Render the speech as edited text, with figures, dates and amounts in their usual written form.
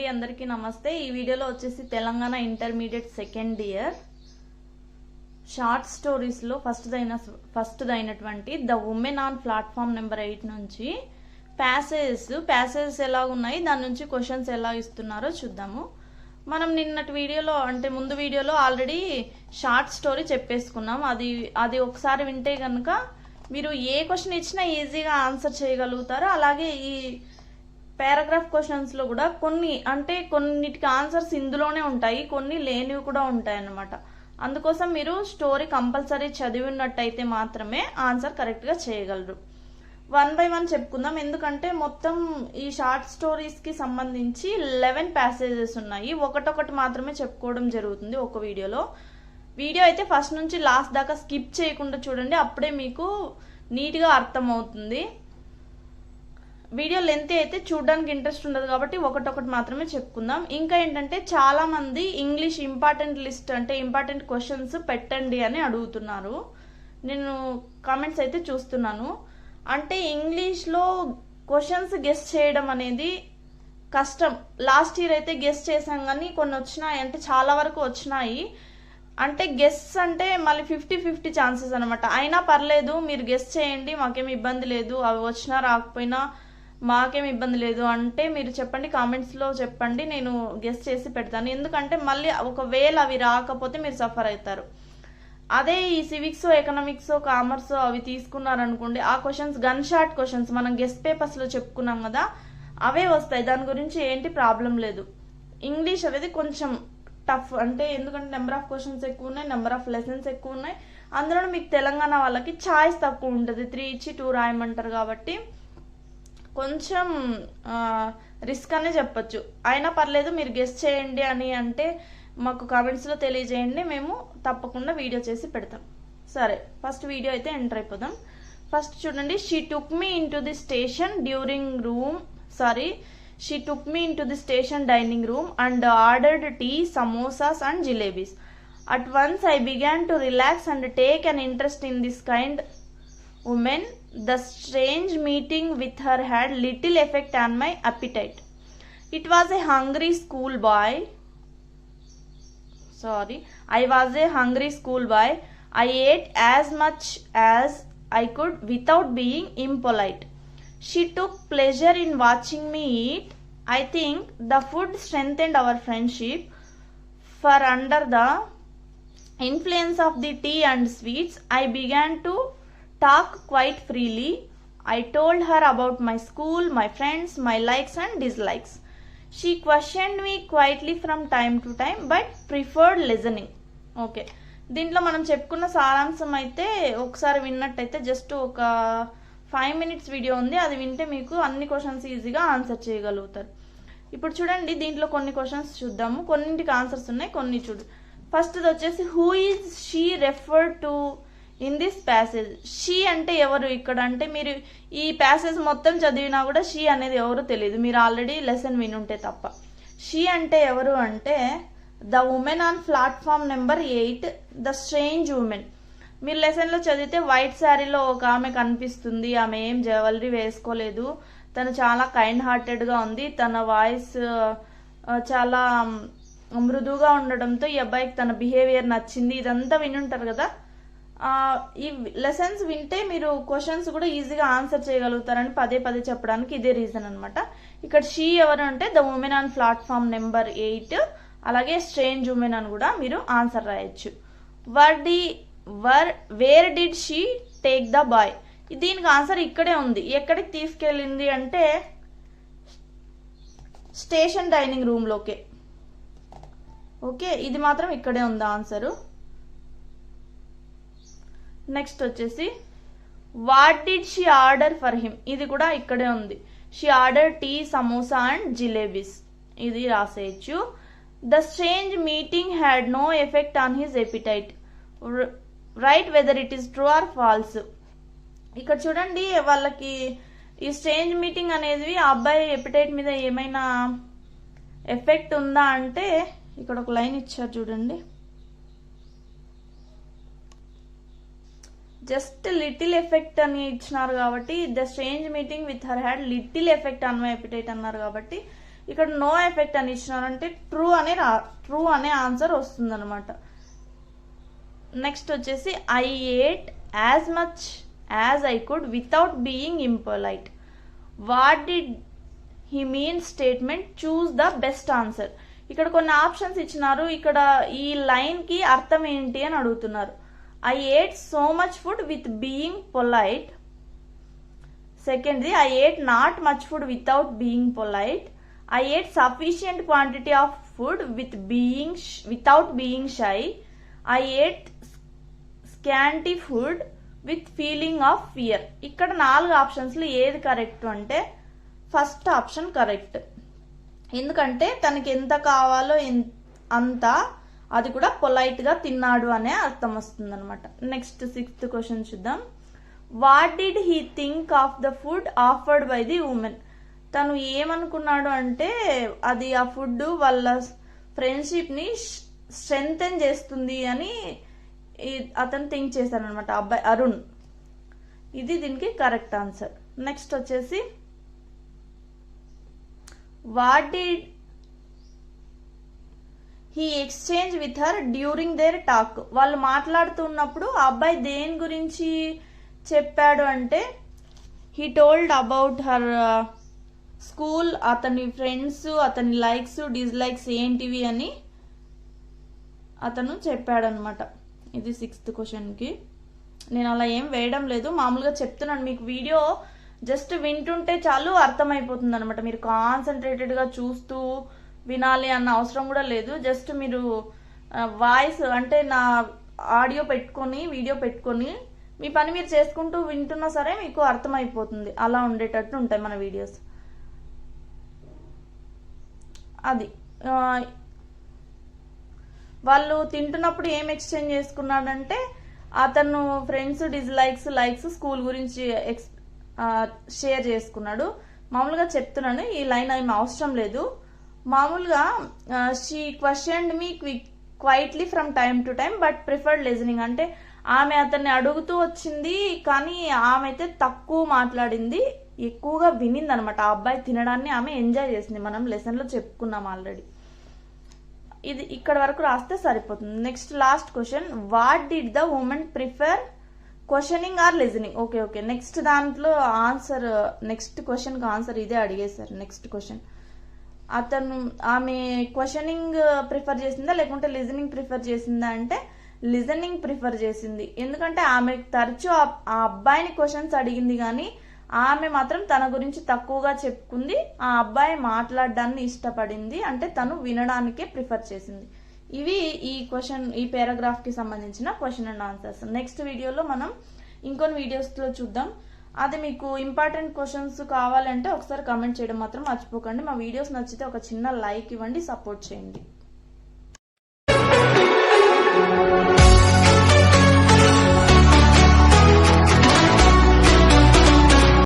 అండి అందరికీ నమస్తే। ఈ వీడియోలో వచ్చేసి Telangana intermediate second year short stories లో ఫస్ట్ దైనటువంటి the woman on platform number 8 నుంచి ప్యాసేజెస్ ఎలా ఉన్నాయి, దాని నుంచి క్వశ్చన్స్ ఎలా ఇస్తున్నారో చూద్దాము। మనం నిన్నటి వీడియోలో అంటే ముందు వీడియోలో ఆల్రెడీ షార్ట్ స్టోరీ చెప్పేసుకున్నాం। అది ఒకసారి వింటే గనుక మీరు ఏ క్వశ్చన్ ఇచ్చినా ఈజీగా ఆన్సర్ చేయగలుగుతారు। అలాగే ఈ పారాగ్రాఫ్ క్వశ్చన్స్ లో కూడా కొన్నిటికి ఆన్సర్స్ ఇందులోనే ఉంటాయి, కొన్ని లేనివి కూడా ఉంటాయి అన్నమాట। అందుకోసం మీరు స్టోరీ కంపల్సరీ చదివినట్టయితే మాత్రమే ఆన్సర్ కరెక్ట్ గా చేయగలరు। 1 by 1 చెప్పుకుందాం, ఎందుకంటే మొత్తం ఈ షార్ట్ స్టోరీస్ కి సంబంధించి 11 ప్యాసేజెస్ ఉన్నాయి। ఒకటొకటి మాత్రమే చెప్పుకోవడం జరుగుతుంది ఒక వీడియోలో। వీడియో అయితే ఫస్ట్ నుంచి లాస్ట్ దాకా స్కిప్ చేయకుండా చూడండి, అప్పుడే మీకు నీట్ గా అర్థం అవుతుంది। వీడియో లెంత్ అయితే చూడడానికి ఇంట్రెస్ట్ ఉండదు కాబట్టి ఒకటొకటి మాత్రమే చెప్పుకుందాం। ఇంకా ఏంటంటే చాలా మంది ఇంగ్లీష్ ఇంపార్టెంట్ లిస్ట్ అంటే ఇంపార్టెంట్ క్వశ్చన్స్ పెట్టండి అని అడుగుతున్నారు। నేను కామెంట్స్ అయితే చూస్తున్నాను। అంటే ఇంగ్లీష్ లో క్వశ్చన్స్ గెస్ చేయడం అనేది కష్టం। లాస్ట్ ఇయర్ అయితే గెస్ చేసాం కానీ కొన్ని వచ్చినాయి, అంటే చాలా వరకు వచ్చినాయి। అంటే గెస్ అంటే మళ్ళీ 50-50 ఛాన్సెస్ అనమాట। అయినా పర్లేదు, మీరు గెస్ చేయండి, మాకేం ఇబ్బంది లేదు, అవి వచ్చినా రాకపోయినా మాకేం ఇబ్బంది లేదు అంటే మీరు చెప్పండి, కామెంట్స్ లో చెప్పండి, నేను గెస్ చేసి పెడతాను। ఎందుకంటే మళ్ళీ ఒకవేళ అవి రాకపోతే మీరు సఫర్ అవుతారు। అదే ఈ సివిక్స్, ఎకనామిక్స్, కామర్స్ అవి తీసుకున్నారనుకోండి, ఆ క్వశ్చన్స్ గన్ షాట్ క్వశ్చన్స్ మనం గెస్ట్ పేపర్స్ లో చెప్పుకున్నాం కదా, అవే వస్తాయి, దాని గురించి ఏంటి ప్రాబ్లం లేదు। ఇంగ్లీష్ అనేది కొంచెం టఫ్, అంటే ఎందుకంటే నెంబర్ ఆఫ్ క్వశ్చన్స్ ఎక్కువ ఉన్నాయి, నెంబర్ ఆఫ్ లెసన్స్ ఎక్కువ ఉన్నాయి, అందులో మీకు తెలంగాణ వాళ్ళకి ఛాయిస్ తక్కువ ఉంటుంది, 3 ఇచ్చి 2 రాయమంటారు కాబట్టి కొంచెం రిస్క్ అనే చెప్పొచ్చు। అయినా పర్లేదు, మీరు గెస్ట్ చేయండి అని అంటే మాకు కామెంట్స్ లో తెలియజేయండి, మేము తప్పకుండా వీడియో చేసి పెడతాం। సరే, ఫస్ట్ వీడియో అయితే ఎంటర్ అయిపోదాం। ఫస్ట్ చూడండి, she took me into the station dining room and ordered tea, samosas and jalebis. At once I began to relax and take an interest in this kind woman. The strange meeting with her had little effect on my appetite. I was a hungry schoolboy. I ate as much as I could without being impolite. She took pleasure in watching me eat. I think the food strengthened our friendship, for under the influence of the tea and sweets, I began to talk quite freely. I told her about my school, my friends, my likes and dislikes. She questioned me quietly from time to time, but preferred listening. Okay, దీంట్లో మనం చెప్పుకున్న సారాంశం అయితే ఒకసారి విన్నట్టయితే just ఒక 5 minutes video ఉంది, అది వింటే మీకు అన్ని క్వశ్చన్స్ ఈజీగా ఆన్సర్ చేయగలుగుతారు। ఇప్పుడు చూడండి, దీంట్లో కొన్ని క్వశ్చన్స్ చూద్దాము, కొన్నింటికి ఆన్సర్స్ ఉన్నాయి, కొన్ని చూడు। ఫస్ట్ వచ్చేసి who is she referred to in this passage. She అంటే ఎవరు ఇక్కడ అంటే, మీరు ఈ ప్యాసేజ్ మొత్తం చదివినా కూడా షీ అనేది ఎవరు తెలియదు, మీరు ఆల్రెడీ లెసన్ వినుంటే తప్ప। షీ అంటే ఎవరు అంటే the woman on platform number 8, the strange women. మీరు లెసన్ లో చదివితే వైట్ శారీలో ఒక ఆమె కనిపిస్తుంది, ఆమె ఏం జ్యువెలరీ వేసుకోలేదు, తను చాలా కైండ్ హార్టెడ్ గా ఉంది, తన వాయిస్ చాలా మృదువుగా ఉండడంతో ఈ అబ్బాయికి తన బిహేవియర్ నచ్చింది, ఇదంతా వినుంటారు కదా। ఈ లెసన్స్ వింటే మీరు క్వశ్చన్స్ కూడా ఈజీగా ఆన్సర్ చేయగలుగుతారని పదే చెప్పడానికి ఇదే రీజన్ అనమాట। ఇక్కడ షీ ఎవరు అంటే the woman on platform number 8, అలాగే స్ట్రేంజ్ ఉమెన్ అని కూడా మీరు ఆన్సర్ రాయొచ్చు। Where did she take the boy. దీనికి ఆన్సర్ ఇక్కడే ఉంది, ఎక్కడికి తీసుకెళ్ళింది అంటే స్టేషన్ డైనింగ్ రూమ్ లోకే। ఓకే, ఇది మాత్రం ఇక్కడే ఉంది ఆన్సరు। నెక్స్ట్ వచ్చేసి what did she order for him, ఇది కూడా ఇక్కడే ఉంది, she order tea, samosa and jalebis, ఇది రాసేయచ్చు। The strange meeting had no effect on his appetite. Right whether it is true or false. ఇక్కడ చూడండి, వాళ్ళకి ఈ స్ట్రేంజ్ మీటింగ్ అనేది ఆ అబ్బాయి ఎపిటైట్ మీద ఏమైనా ఎఫెక్ట్ ఉందా అంటే ఇక్కడ ఒక లైన్ ఇచ్చారు చూడండి, జస్ట్ లిటిల్ ఎఫెక్ట్ అని ఇచ్చినారు కాబట్టి the strange meeting with her had little effect on my appetite అన్నారు కాబట్టి ఇక్కడ నో ఎఫెక్ట్ అని ఇచ్చినారంటే ట్రూ అనే ఆన్సర్ వస్తుంది అనమాట. నెక్స్ట్ వచ్చేసి I ate as much as I could without being impolite. What did he mean statement choose the best answer. ఇక్కడ కొన్ని ఆప్షన్స్ ఇచ్చినారు. ఇక్కడ ఈ లైన్ కి అర్థం ఏంటి అని అడుగుతున్నారు. I ate so much food with being polite. సెకండ్ది I ate not much food without being polite. I ate sufficient quantity of food without being shy. I ate scanty food with feeling of fear. ఇక్కడ 4 options లో ఏది correct అంటే first option correct. ఎందుకంటే తనకి ఎంత కావాలో అంత, అది కూడా పొలైట్ గా తిన్నాడు అనే అర్థం వస్తుంది అనమాట. నెక్స్ట్ 6th క్వశ్చన్ చూద్దాం. What did he think of the food offered by the women. తను ఏమనుకున్నాడు అంటే అది ఆ ఫుడ్ వాళ్ళ ఫ్రెండ్షిప్ ని స్ట్రెంగ్తెన్ చేస్తుంది అని అతను థింక్ చేశాడు అనమాట, అబ్బాయి అరుణ్. ఇది దీనికి కరెక్ట్ ఆన్సర్. నెక్స్ట్ వచ్చేసి what did he exchange with her during their talk. వాళ్ళు మాట్లాడుతున్నప్పుడు ఆ అబ్బాయి దేని గురించి చెప్పాడు అంటే he told about her school, అతని ఫ్రెండ్స్, అతని లైక్స్ డిస్లైక్స్ ఏంటివి అని అతను చెప్పాడు అనమాట. ఇది 6th క్వశ్చన్కి. నేను అలా ఏం వేయడం లేదు, మామూలుగా చెప్తున్నాను. మీకు వీడియో జస్ట్ వింటుంటే చాలు అర్థమైపోతుంది అనమాట. మీరు కాన్సన్ట్రేటెడ్గా చూస్తూ వినాలి అన్న అవసరం కూడా లేదు. జస్ట్ మీరు వాయిస్ అంటే నా ఆడియో పెట్టుకొని వీడియో పెట్టుకొని మీ పని మీరు చేసుకుంటూ వింటున్నా సరే మీకు అర్థమైపోతుంది. అలా ఉండేటట్టు ఉంటాయి మన వీడియోస్. అది వాళ్ళు తింటున్నప్పుడు ఏం ఎక్స్చేంజ్ చేసుకున్నాడంటే అతను ఫ్రెండ్స్ డిస్లైక్స్ లైక్స్ స్కూల్ గురించి షేర్ చేసుకున్నాడు. మామూలుగా చెప్తున్నాను, ఈ లైన్ ఏం అవసరం లేదు. మామూలుగా she questioned me quietly from time to time but preferred listening. అంటే ఆమె అతన్ని అడుగుతూ వచ్చింది కానీ ఆమె అయితే తక్కువ మాట్లాడింది, ఎక్కువగా వినింది అనమాట. ఆ అబ్బాయి తినడాన్ని ఆమె ఎంజాయ్ చేసింది. మనం లెసన్ లో చెప్పుకున్నాం ఆల్రెడీ. ఇది ఇక్కడ వరకు రాస్తే సరిపోతుంది. Next last question. What did the women prefer questioning or listening. Okay next దాంట్లో ఆన్సర్, నెక్స్ట్ క్వశ్చన్ కి ఆన్సర్ ఇదే అడిగేశారు. నెక్స్ట్ క్వశ్చన్ ఆమె క్వశ్చనింగ్ ప్రిఫర్ చేసిందా లేకుంటే లిజనింగ్ ప్రిఫర్ చేసిందా అంటే లిజనింగ్ ప్రిఫర్ చేసింది. ఎందుకంటే ఆమె తరచూ ఆ అబ్బాయిని క్వశ్చన్స్ అడిగింది కానీ ఆమె మాత్రం తన గురించి తక్కువగా చెప్పుకుంది. ఆ అబ్బాయి మాట్లాడడాన్ని ఇష్టపడింది, అంటే తను వినడానికే ప్రిఫర్ చేసింది. ఇవి ఈ పారాగ్రాఫ్ కి సంబంధించిన క్వశ్చన్ అండ్ ఆన్సర్స్. నెక్స్ట్ వీడియోలో మనం ఇంకొన్ని వీడియోస్ లో చూద్దాం. అది మీకు ఇంపార్టెంట్ క్వశ్చన్స్ కావాలంటే ఒకసారి కమెంట్ చేయడం మాత్రం మర్చిపోకండి. మా వీడియోస్ నచ్చితే ఒక చిన్న లైక్ ఇవ్వండి, సపోర్ట్ చేయండి.